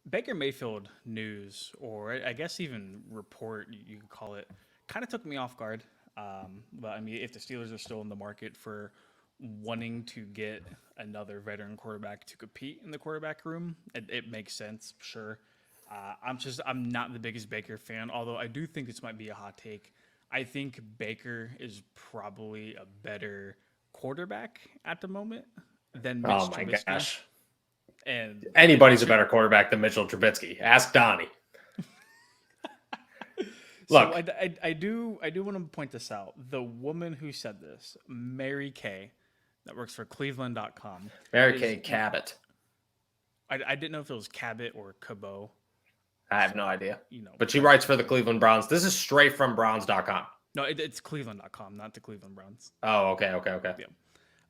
Baker Mayfield news, or I guess even report, you could call it, kind of took me off guard. But I mean, if the Steelers are still in the market for wanting to get another veteran quarterback to compete in the quarterback room, it makes sense, sure. I'm not the biggest Baker fan, although I do think this might be a hot take. I think Baker is probably a better quarterback at the moment than Oh Mitch my Trubisky. gosh. And Anybody's a better quarterback than Mitchell Trubisky. Ask Donnie. so Look, I do want to point this out. The woman who said this, Mary Kay, that works for Cleveland.com, Mary is Kay Cabot. I didn't know if it was Cabot or Cabot. I have So, no idea. you know, But she writes for the Cleveland Browns. This is straight from Browns.com. no, it's Cleveland.com, not the Cleveland Browns. Oh, okay. Yeah.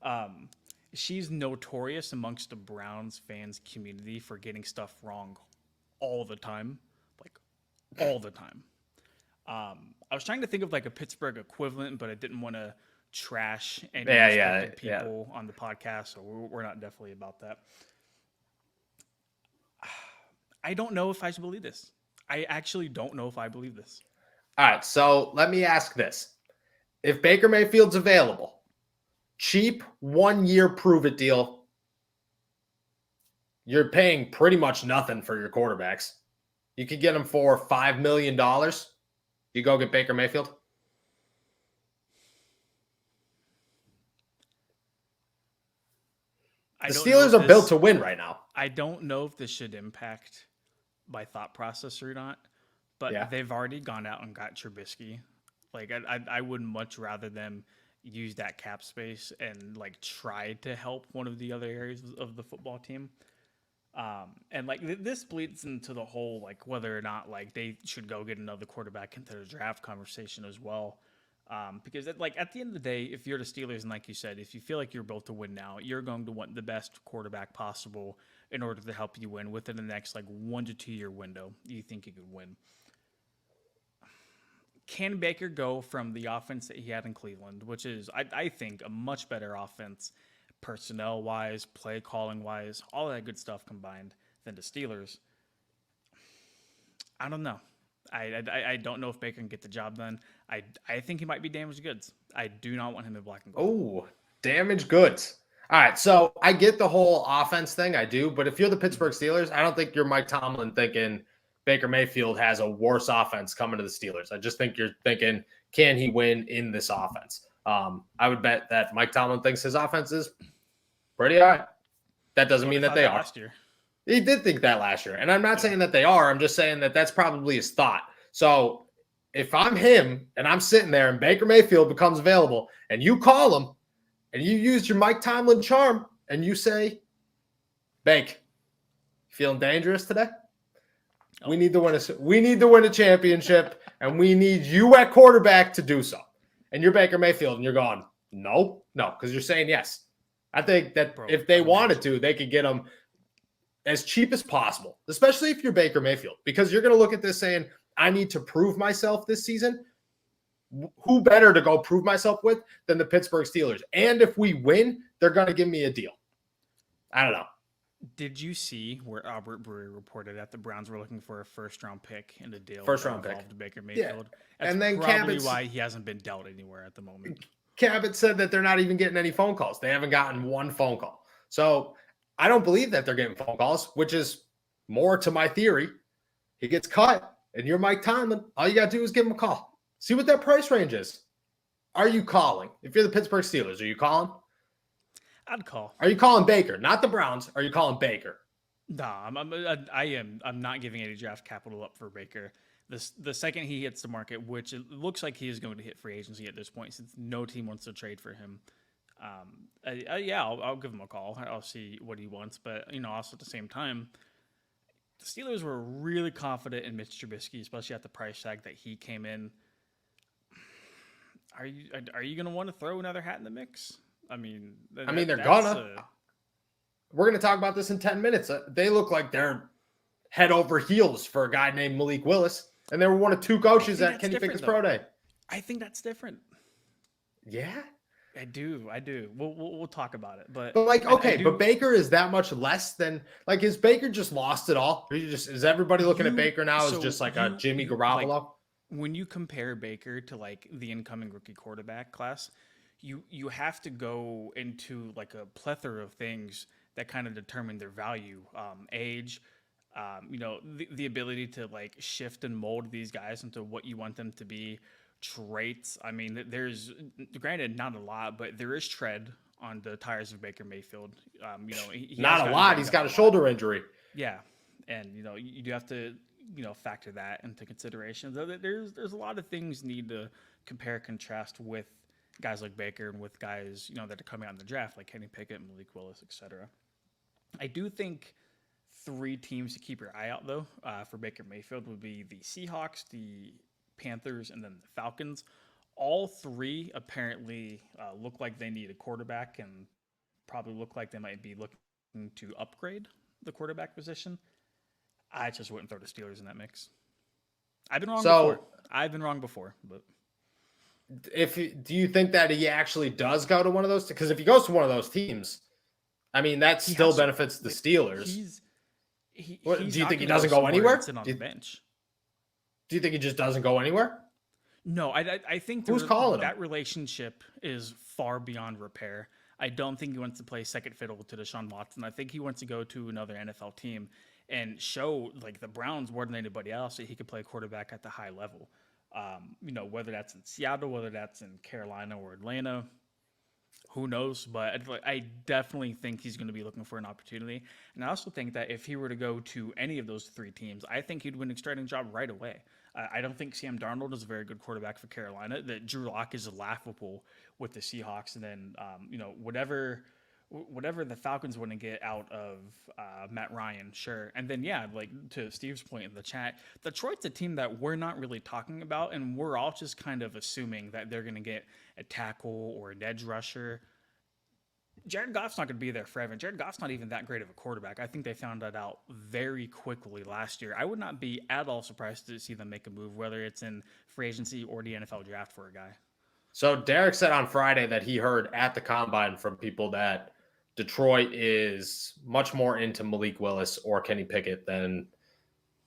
Um, she's notorious amongst the Browns fans community for getting stuff wrong all the time, like all the time. I was trying to think of like a Pittsburgh equivalent, but I didn't want to trash any respected people on the podcast, so we're not definitely about that. I don't know if I should believe this. I actually don't know if I believe this. All right, so let me ask this. If Baker Mayfield's available, cheap 1-year prove-it deal, you're paying pretty much nothing for your quarterbacks. You could get him for $5 million. You go get Baker Mayfield? The Steelers are built to win right now. I don't know if this should impact my thought process or not, but they've already gone out and got Trubisky. Like I would much rather them use that cap space and like try to help one of the other areas of the football team. And like this bleeds into the whole like whether or not like they should go get another quarterback into the draft conversation as well. Because like at the end of the day, if you're the Steelers and like you said, if you feel like you're built to win now, you're going to want the best quarterback possible in order to help you win within the next like 1 to 2 year window. You think you could win? Can Baker go from the offense that he had in Cleveland, which is I think a much better offense, personnel wise, play calling wise, all that good stuff combined, than the Steelers? I don't know. I don't know if Baker can get the job done. I think he might be damaged goods. I do not want him in black and gold. Oh, damaged goods. All right, so I get the whole offense thing. I do. But if you're the Pittsburgh Steelers, I don't think you're Mike Tomlin thinking Baker Mayfield has a worse offense coming to the Steelers. I just think you're thinking, can he win in this offense? I would bet that Mike Tomlin thinks his offense is pretty all right. That doesn't mean that they are. Last year. He did think that last year. And I'm not saying that they are. I'm just saying that that's probably his thought. So if I'm him and I'm sitting there and Baker Mayfield becomes available and you call him and you use your Mike Tomlin charm and you say, Bake, feeling dangerous today? We need to win a championship, and we need you at quarterback to do so. And you're Baker Mayfield, and you're going, no, because you're saying yes. I think that if they wanted to, they could get him as cheap as possible, especially if you're Baker Mayfield, because you're going to look at this saying, I need to prove myself this season. Who better to go prove myself with than the Pittsburgh Steelers? And if we win, they're going to give me a deal. I don't know. Did you see where Albert Brewer reported that the Browns were looking for a first-round pick in the deal? First-round pick. Baker Mayfield. Yeah. That's and then probably why he hasn't been dealt anywhere at the moment. Cabot said that they're not even getting any phone calls. They haven't gotten one phone call. So I don't believe that they're getting phone calls, which is more to my theory. He gets cut, and you're Mike Tomlin. All you got to do is give him a call. See what that price range is. Are you calling? If you're the Pittsburgh Steelers, are you calling? I'd call. Are you calling Baker? Not the Browns. Are you calling Baker? No, I'm not giving any draft capital up for Baker. The second he hits the market, which it looks like he is going to hit free agency at this point, since no team wants to trade for him. I'll give him a call. I'll see what he wants, but also at the same time, the Steelers were really confident in Mitch Trubisky, especially at the price tag that he came in. Are you going to want to throw another hat in the mix? I mean, they're gonna. We're going to talk about this in 10 minutes. They look like they're head over heels for a guy named Malik Willis, and they were one of two coaches at Kenny Pickett's Pro Day. I think that's different. Yeah? I do. We'll talk about it, but like, okay, I but Baker is that much less than like, is Baker just lost it all? Or is everybody looking at Baker now as just like a Jimmy Garoppolo? Like, when you compare Baker to like the incoming rookie quarterback class, you have to go into like a plethora of things that kind of determine their value. Age, the ability to like shift and mold these guys into what you want them to be. Traits. I mean, there's granted not a lot, but there is tread on the tires of Baker Mayfield. He Not a lot. He's got a shoulder injury. Yeah, and you do have to factor that into consideration. So there's a lot of things need to compare contrast with guys like Baker and with guys that are coming out in the draft like Kenny Pickett, Malik Willis, etc. I do think 3 teams to keep your eye out though for Baker Mayfield would be the Seahawks, the Panthers, and then the Falcons. All 3 apparently look like they need a quarterback and probably look like they might be looking to upgrade the quarterback position. I just wouldn't throw the Steelers in that mix. I've been wrong before, but do you think that he actually does go to one of those? Because if he goes to one of those teams, I mean, that still benefits the Steelers. Do you think he doesn't go anywhere? Sit on the bench. Do you think he just doesn't go anywhere? No, I think who's calling that him? Relationship is far beyond repair. I don't think he wants to play second fiddle to Deshaun Watson. I think he wants to go to another NFL team and show like the Browns more than anybody else that he could play quarterback at the high level. Whether that's in Seattle, whether that's in Carolina or Atlanta, who knows? But I definitely think he's going to be looking for an opportunity. And I also think that if he were to go to any of those 3 teams, I think he'd win a starting job right away. I don't think Sam Darnold is a very good quarterback for Carolina. That Drew Lock is laughable with the Seahawks. And then, whatever the Falcons want to get out of Matt Ryan, sure. And then, like to Steve's point in the chat, Detroit's a team that we're not really talking about, and we're all just kind of assuming that they're going to get a tackle or an edge rusher. Jared Goff's not going to be there forever. Jared Goff's not even that great of a quarterback. I think they found that out very quickly last year. I would not be at all surprised to see them make a move, whether it's in free agency or the NFL draft for a guy. So Derek said on Friday that he heard at the Combine from people that Detroit is much more into Malik Willis or Kenny Pickett than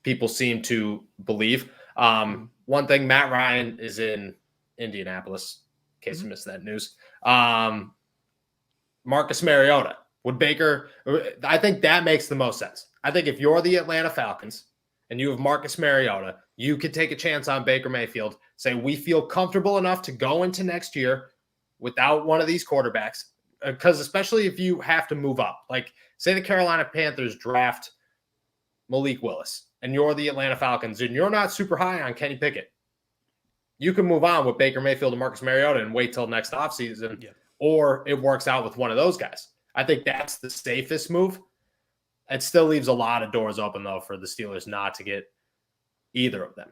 people seem to believe. One thing, Matt Ryan is in Indianapolis, in case you missed that news. Marcus Mariota. Would Baker, I think that makes the most sense. I think if you're the Atlanta Falcons and you have Marcus Mariota, you could take a chance on Baker Mayfield, say we feel comfortable enough to go into next year without one of these quarterbacks, because especially if you have to move up. Like, say the Carolina Panthers draft Malik Willis and you're the Atlanta Falcons and you're not super high on Kenny Pickett. You can move on with Baker Mayfield and Marcus Mariota and wait till next offseason, or it works out with one of those guys. I think that's the safest move. It still leaves a lot of doors open, though, for the Steelers not to get either of them.